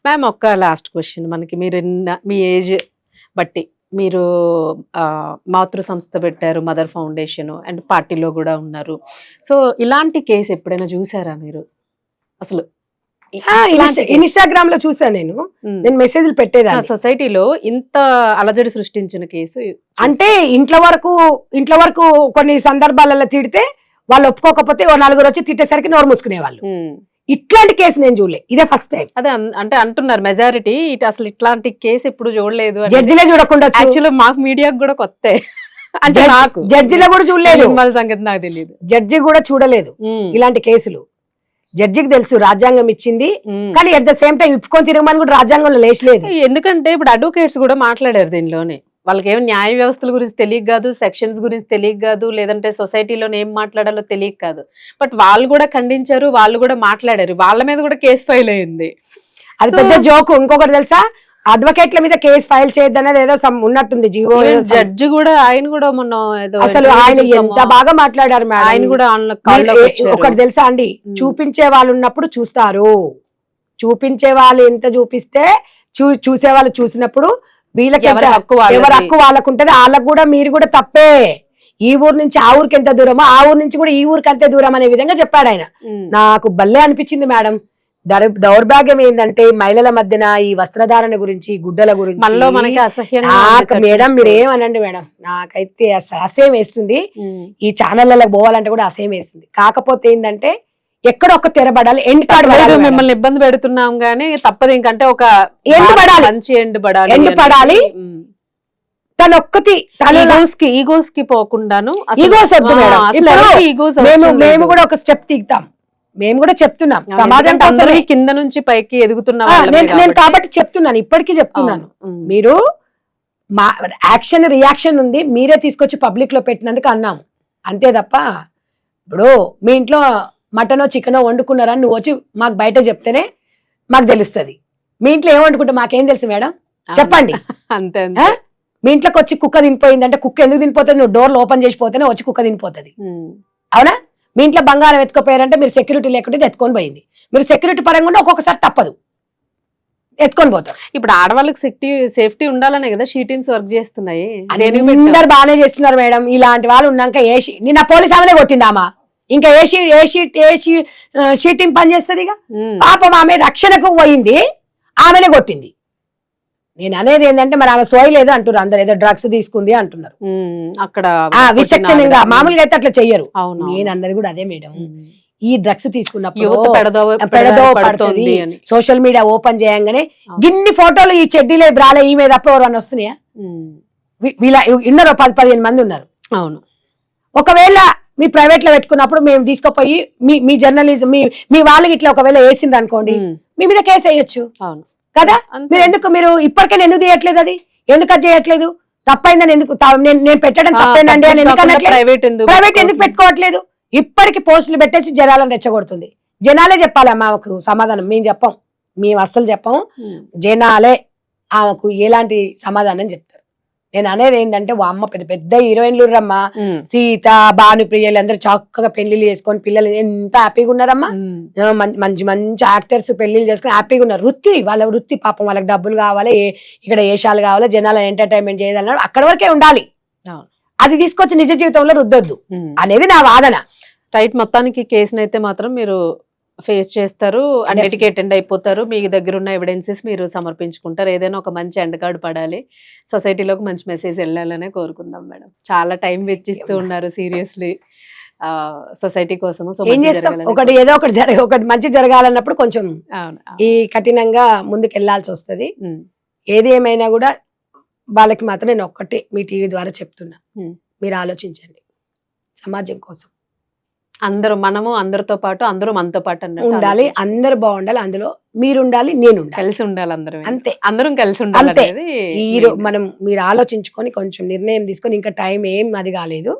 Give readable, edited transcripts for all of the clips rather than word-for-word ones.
Ma'am ఒక్క last question మనకి మీరు మీ ఏజ్ బట్టి మీరు మాతృ సంస్థ పెట్టారు, మదర్ ఫౌండేషన్ అండ్ పార్టీలో కూడా ఉన్నారు. సో ఇలాంటి కేసు ఎప్పుడైనా చూసారా మీరు అసలు? ఇన్స్టాగ్రామ్ లో చూసాను నేను మెసేజ్లు పెట్టేదాన్ని. సొసైటీలో ఇంత అలజడి సృష్టించిన కేసు అంటే ఇంట్లో వరకు కొన్ని సందర్భాలలో తిడితే వాళ్ళు ఒప్పుకోకపోతే ఓ నలుగురు వచ్చి తిట్టేసరికి నోరు మూసుకునేవాళ్ళు. ఇట్లాంటి కేసు నేను చూడలే, ఇదే ఫస్ట్ టైం. అదే అంటే అంటున్నారు మెజారిటీ అసలు ఇట్లాంటి కేసు ఎప్పుడు చూడలేదు. జడ్జిలే చూడకుండా యాక్చువల్లీ మాకు మీడియాకు కూడా కొత్త, అంటే నాకు జడ్జిలో కూడా చూడలేదు, సంగతి నాకు తెలియదు, జడ్జి కూడా చూడలేదు ఇలాంటి కేసులు. జడ్జికి తెలుసు రాజ్యాంగం ఇచ్చింది, కానీ అట్ ద సేమ్ టైం ఇప్పుకొని తిరగమని కూడా రాజ్యాంగంలో లేచలేదు. ఎందుకంటే ఇప్పుడు అడ్వకేట్స్ కూడా మాట్లాడారు దీనిలోనే. వాళ్ళకి ఏమో న్యాయ వ్యవస్థల గురించి తెలియక కాదు, సెక్షన్స్ గురించి తెలియక కాదు, లేదంటే సొసైటీలో ఏం మాట్లాడాలో తెలియక కాదు, బట్ వాళ్ళు కూడా ఖండించారు, వాళ్ళు కూడా మాట్లాడారు, వాళ్ళ మీద కూడా కేసు ఫైల్ అయింది. అది పెద్ద జోకు. ఇంకొకటి తెలుసా, అడ్వకేట్ల మీద కేసు ఫైల్ చేయొద్దనేది ఏదో ఉన్నట్టుంది జీవో. జడ్జి కూడా ఆయన కూడా మొన్న అసలు ఆయన ఎంత బాగా మాట్లాడారు మేడం. ఆయన కూడా ఒకటి తెలుసా అండి, చూపించే వాళ్ళు ఉన్నప్పుడు చూస్తారు, చూపించే వాళ్ళు ఎంత చూపిస్తే చూసే వాళ్ళు చూసినప్పుడు వీళ్ళకి ఎవరి హక్కు వాళ్ళకు ఉంటది. వాళ్ళకు కూడా మీరు కూడా తప్పే, ఈ ఊరు నుంచి ఆ ఊరికి ఎంత దూరమో ఆ ఊరు నుంచి కూడా ఈ ఊరికి అంతే దూరం అనే విధంగా చెప్పాడు ఆయన. నాకు భలే అనిపించింది మేడం. దౌర్భాగ్యం ఏంటంటే మహిళల మధ్యన ఈ వస్త్రధారణ గురించి, గుడ్డల గురించి మేడం మీరు ఏమనండి మేడం, నాకైతే అసహ్యం వేస్తుంది. ఈ ఛానళ్ళకి పోవాలంటే కూడా అసహ్యం వేస్తుంది. కాకపోతే ఏంటంటే ఎక్కడ ఒక తెరబడాలి, ఎండ్ కార్డ్. మిమ్మల్ని ఇబ్బంది పెడుతున్నాం గానీ తప్పదు, ఇంకంటే ఒక ఎండ్ పడాలి, మంచి ఎండ్ పడాలి. తన ఒక్కటి ఈగోస్ కి పోకుండాను, మేము కూడా ఒక స్టెప్ తీద్దాం. మేము కూడా చెప్తున్నాం సమాజం కోసం, కింద నుంచి పైకి ఎదుగుతున్నా. నేను కాబట్టి చెప్తున్నాను, ఇప్పటికీ చెప్తున్నాను. మీరు మా యాక్షన్ రియాక్షన్ ఉంది, మీరే తీసుకొచ్చి పబ్లిక్ లో పెట్టినందుకు అన్నాము అంతే తప్ప, ఇప్పుడు మీ ఇంట్లో మటనో చికెనో వండుకున్నారని నువ్వు వచ్చి మాకు బయట చెప్తేనే మాకు తెలుస్తుంది. మీ ఇంట్లో ఏం వండుకుంటే మాకేం తెలుసు మేడం, చెప్పండి. అంతే. మీ ఇంట్లోకి వచ్చి కుక్క తినిపోయిందంటే కుక్క ఎందుకు తినిపోతుంది? నువ్వు డోర్లు ఓపెన్ చేసిపోతేనే వచ్చి కుక్క తినిపోతుంది, అవునా? మీ ఇంట్లో బంగారం ఎత్తుకోపోయారంటే మీరు సెక్యూరిటీ లేకుంటే ఎత్తుకొని పోయింది. మీరు సెక్యూరిటీ పరంగా ఒక్కొక్కసారి తప్పదు, ఎత్తుకొని పోతారు. ఇప్పుడు ఆడవాళ్ళకి సేఫ్టీ ఉండాలనే కదా షీ టీమ్స్ వర్క్ చేస్తున్నాయి. అందరు బాగానే చేస్తున్నారు మేడం. ఇలాంటి వాళ్ళు ఉన్నాక నిన్న పోలీస్ ఆమెనే కొట్టిందామా, ఇంకా షీ టీమ్ పని చేస్తుంది. ఇక పాపం ఆమె రక్షణకు పోయింది, ఆమెనే కొట్టింది. నేను అనేది ఏంటంటే మరి ఆమె సోయలేదు అంటారు అందరు, ఏదో డ్రగ్స్ తీసుకుంది అంటున్నారు అక్కడ విచక్షణంగా. మామూలుగా అయితే అట్లా చెయ్యరు. నేను అన్నది కూడా అదే మేడం, ఈ డ్రగ్స్ తీసుకున్నప్పుడు పెడదో పడుతుంది. సోషల్ మీడియా ఓపెన్ చేయంగానే గిన్ని ఫోటోలు ఈ చెడ్డీలే బ్రాలే ఈ మీద తప్ప ఎవరు వస్తున్నాయా? ఇన్నరు 10-15 మంది ఉన్నారు. అవును. ఒకవేళ మీ ప్రైవేట్ లో పెట్టుకున్నప్పుడు మేము తీసుకుపోయి మీ జర్నలిజం మీ వాళ్ళకి ఇట్లా ఒకవేళ వేసింది అనుకోండి, మీ మీద కేసు వేయొచ్చు కదా. మీరు ఇప్పటికైనా ఎందుకు చేయట్లేదు? అది ఎందుకు అది చేయట్లేదు? తప్పైందని ఎందుకు నేను పెట్టడం తప్పేనండి అని ప్రైవేట్ ఎందుకు పెట్టుకోవట్లేదు? ఇప్పటికి పోస్టులు పెట్టేసి జనాలను రెచ్చగొడుతుంది. జనాలే చెప్పాలి మాకు సమాధానం, మేము చెప్పం, మేము అస్సలు చెప్పము. జనాలే ఆమెకు ఎలాంటి సమాధానం చెప్తారు. నేను అనేది ఏంటంటే అమ్మ పెద్ద పెద్ద హీరోయిన్లు రమ్మా, సీత, భానుప్రియలు అందరూ చక్కగా పెళ్లిళ్ళు చేసుకొని పిల్లలు ఎంత హ్యాపీగా ఉన్నారమ్మా. మంచి మంచి యాక్టర్స్ పెళ్లిళ్ళు చేసుకుని హ్యాపీగా ఉన్నారు. వాళ్ళ వృత్తి పాపం, వాళ్ళకి డబ్బులు కావాలి, ఇక్కడ ఏషాలు కావాలి, జనాలను ఎంటర్టైన్మెంట్ చేయాలన్నారు, అక్కడ వరకే ఉండాలి. అది తీసుకొచ్చి నిజ జీవితంలో రుద్దొద్దు అనేది నా వాదన. రైట్. మొత్తానికి కేసునైతే మాత్రం మీరు ఫేస్ చేస్తారు, అన్నిటికీ అటెండ్ అయిపోతారు, మీ దగ్గర ఉన్న ఎవిడెన్సెస్ మీరు సమర్పించుకుంటారు. ఏదైనా ఒక మంచి ఎండ్ కార్డ్ పడాలి, సొసైటీలోకి మంచి మెసేజ్ వెళ్ళాలనే కోరుకుందాం మేడం. చాలా టైం వెచ్చిస్తూ ఉన్నారు సీరియస్లీ సొసైటీ కోసము. సో ఒకటి ఏదో ఒకటి మంచి జరగాలన్నప్పుడు కొంచెం ఈ కఠినంగా ముందుకు వెళ్లాల్సి వస్తుంది. ఏది ఏమైనా కూడా వాళ్ళకి మాత్రం నేను ఒక్కటి మీ టీవీ ద్వారా చెప్తున్నా, మీరు ఆలోచించండి సమాజం కోసం. మనము అందరితో పాటు అందరూ మనతో పాటు ఉండాలి, అందరు బాగుండాలి, అందులో మీరు ఉండాలి, నేను కలిసి ఉండాలి, అందరం అంతే, అందరం కలిసి ఉండాలి. మీరు ఆలోచించుకొని కొంచెం నిర్ణయం తీసుకొని, ఇంకా టైం ఏం అది కాలేదు,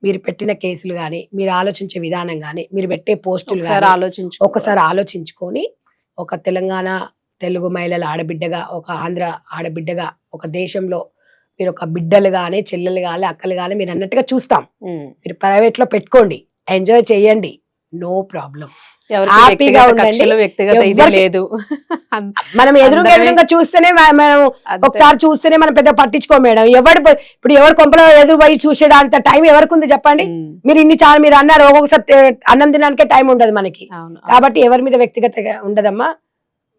మీరు పెట్టిన కేసులు గానీ, మీరు ఆలోచించే విధానం గానీ, మీరు పెట్టే పోస్టులు ఒకసారి ఆలోచించుకొని, ఒక తెలంగాణ తెలుగు మహిళల ఆడబిడ్డగా, ఒక ఆంధ్ర ఆడబిడ్డగా, ఒక దేశంలో మీరు ఒక బిడ్డలు గానీ, చెల్లెలు గానీ, అక్కలు గానీ మీరు అన్నట్టుగా చూస్తాం. మీరు ప్రైవేట్ లో పెట్టుకోండి, ఎంజాయ్ చేయండి, నో ప్రాబ్లం. ఎవరికి హ్యాపీగా వ్యక్తిగత ఉండండి. కక్షలు, వ్యక్తిగత ఇది ఎవ్వరికి- లేదు. మనం ఎదురుగా చూస్తేనే మనం అంతే. ఒకసారి చూస్తేనే మనం పెద్ద పట్టించుకో మేడం. ఇప్పుడు ఎవరి కొంపలో ఎదురు పోయి చూసేడా అంత టైం ఎవరికి ఉంది చెప్పండి. ఉమ్, మీరు మీరు అన్నారు ఒక్కొక్కసారి అన్నం తినడానికే టైం ఉండదు మనకి. అవును. కాబట్టి ఎవరి మీద వ్యక్తిగతంగా ఉండదమ్మా.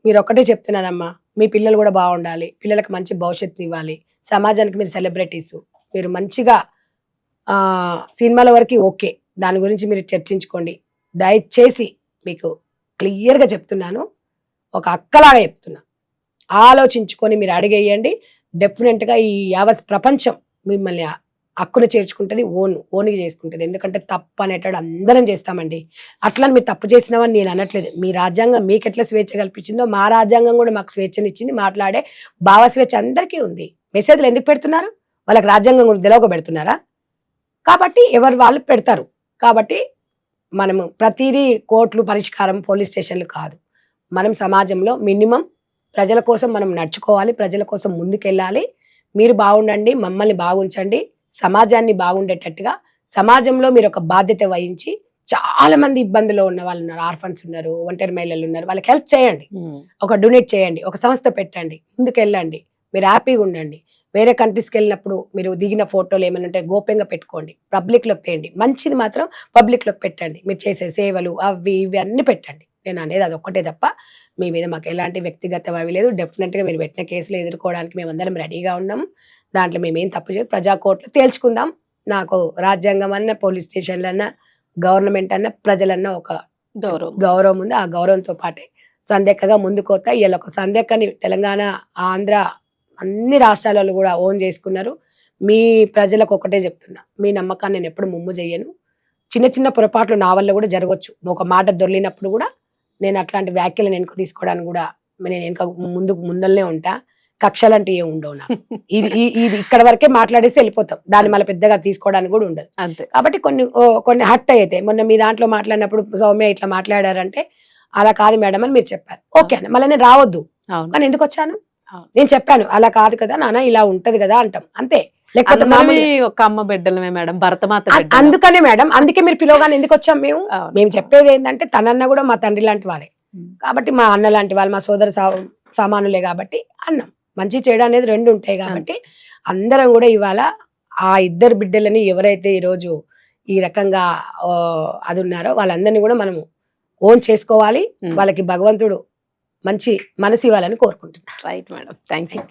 మీరు ఒక్కటే చెప్తున్నానమ్మా, మీ పిల్లలు కూడా బాగుండాలి, పిల్లలకు మంచి భవిష్యత్తు ఇవ్వాలి, సమాజానికి మీరు సెలబ్రిటీస్, మీరు మంచిగా సినిమాల వరకు ఓకే, దాని గురించి మీరు చర్చించుకోండి. దయచేసి మీకు క్లియర్గా చెప్తున్నాను, ఒక అక్కలాగా చెప్తున్నా, ఆలోచించుకొని మీరు అడిగేయండి. డెఫినెట్గా ఈ యావత్ ప్రపంచం మిమ్మల్ని హక్కును చేర్చుకుంటుంది, ఓన్గా చేసుకుంటుంది. ఎందుకంటే తప్పు అనేటాడు అందరం చేస్తామండి. అట్లా మీరు తప్పు చేసినామని నేను అనట్లేదు. మీ రాజ్యాంగం మీకు ఎట్లా స్వేచ్ఛ కల్పించిందో మా రాజ్యాంగం కూడా మాకు స్వేచ్ఛనిచ్చింది. మాట్లాడే భావ స్వేచ్ఛ అందరికీ ఉంది. మెసేజ్లు ఎందుకు పెడుతున్నారు? వాళ్ళకి రాజ్యాంగం గురించి తెలియక పెడుతున్నారా? కాబట్టి ఎవరు వాళ్ళు పెడతారు. కాబట్టి మనము ప్రతిదీ కోర్టులు పరిష్కారం, పోలీస్ స్టేషన్లు కాదు. మనం సమాజంలో మినిమం ప్రజల కోసం మనం నడుచుకోవాలి, ప్రజల కోసం ముందుకెళ్ళాలి. మీరు బాగుండండి, మమ్మల్ని బాగుంచండి, సమాజాన్ని బాగుండేటట్టుగా సమాజంలో మీరు ఒక బాధ్యత వహించి, చాలా మంది ఇబ్బందులో ఉన్న వాళ్ళు ఉన్నారు, ఆర్ఫన్స్ ఉన్నారు, ఒంటరి మహిళలు ఉన్నారు, వాళ్ళకి హెల్ప్ చేయండి, ఉమ్, ఒక డొనేట్ చేయండి, ఒక సంస్థ పెట్టండి, ముందుకు వెళ్ళండి, మీరు హ్యాపీగా ఉండండి. వేరే కంట్రీస్కి వెళ్ళినప్పుడు మీరు దిగిన ఫోటోలు ఏమైనా ఉంటే గోప్యంగా పెట్టుకోండి, పబ్లిక్లోకి తేయండి. మంచిది మాత్రం పబ్లిక్లోకి పెట్టండి. మీరు చేసే సేవలు అవి ఇవి అన్ని పెట్టండి. నేను అనేది అది ఒక్కటే తప్ప మీ మీద మాకు ఎలాంటి వ్యక్తిగత అవి లేదు. డెఫినెట్గా మీరు పెట్టిన కేసులు ఎదుర్కోవడానికి మేమందరం రెడీగా ఉన్నాం. దాంట్లో మేమేం తప్పు చేయాలి, ప్రజా కోర్టులో తేల్చుకుందాం. నాకు రాజ్యాంగం అన్న, పోలీస్ స్టేషన్లు అన్న, గవర్నమెంట్ అన్న, ప్రజలన్న ఒక గౌరవం ఉంది. ఆ గౌరవంతో పాటే సంధ్యక్కగా ముందుకోతా. ఇలా ఒక సంధ్యక్కని తెలంగాణ, ఆంధ్ర అన్ని రాష్ట్రాలలో కూడా ఓన్ చేసుకున్నారు. మీ ప్రజలకు ఒకటే చెప్తున్నా, మీ నమ్మకాన్ని నేను ఎప్పుడు ముమ్ము చెయ్యను. చిన్న చిన్న పొరపాట్లు నా వల్ల కూడా జరగవచ్చు. ఒక మాట దొరికినప్పుడు కూడా నేను అట్లాంటి వ్యాఖ్యలను వెనుక తీసుకోవడానికి కూడా నేను వెనుక ముందల్నే ఉంటా. కక్షలంటే ఏమి ఉండవు నాకు. ఇది ఇక్కడ వరకే మాట్లాడేసి వెళ్ళిపోతాం. దాన్ని మళ్ళీ పెద్దగా తీసుకోవడానికి కూడా ఉండదు. అంతే. కాబట్టి కొన్ని హట్ అయితే మొన్న మీ దాంట్లో మాట్లాడినప్పుడు సౌమ్య ఇట్లా మాట్లాడారంటే అలా కాదు మేడం అని మీరు చెప్పారు. ఓకే అండి, మళ్ళీ నేను రావద్దు, కానీ ఎందుకు వచ్చాను? నేను చెప్పాను అలా కాదు కదా నాన్న, ఇలా ఉంటది కదా అంటాం అంతే. లేకపోతే ఒక అమ్మ బిడ్డలమే మేడం, భరతమాత బిడ్డలం. అందుకనే మేడం, అందుకే మీరు పిలవగానే ఎందుకు వచ్చాం మేము చెప్పేది ఏంటంటే తనన్న కూడా మా తండ్రి లాంటి వారే కాబట్టి, మా అన్న లాంటి వాళ్ళు, మా సోదర సమానులే కాబట్టి అన్నం మంచి చేయడం అనేది రెండు ఉంటాయి. కాబట్టి అందరం కూడా ఇవాళ ఆ ఇద్దరు బిడ్డలని ఎవరైతే ఈరోజు ఈ రకంగా అది ఉన్నారో వాళ్ళందరినీ కూడా మనము ఓన్ చేసుకోవాలి. వాళ్ళకి భగవంతుడు మంచి మనసు ఇవ్వాలని కోరుకుంటున్నాను. Right madam, thank you.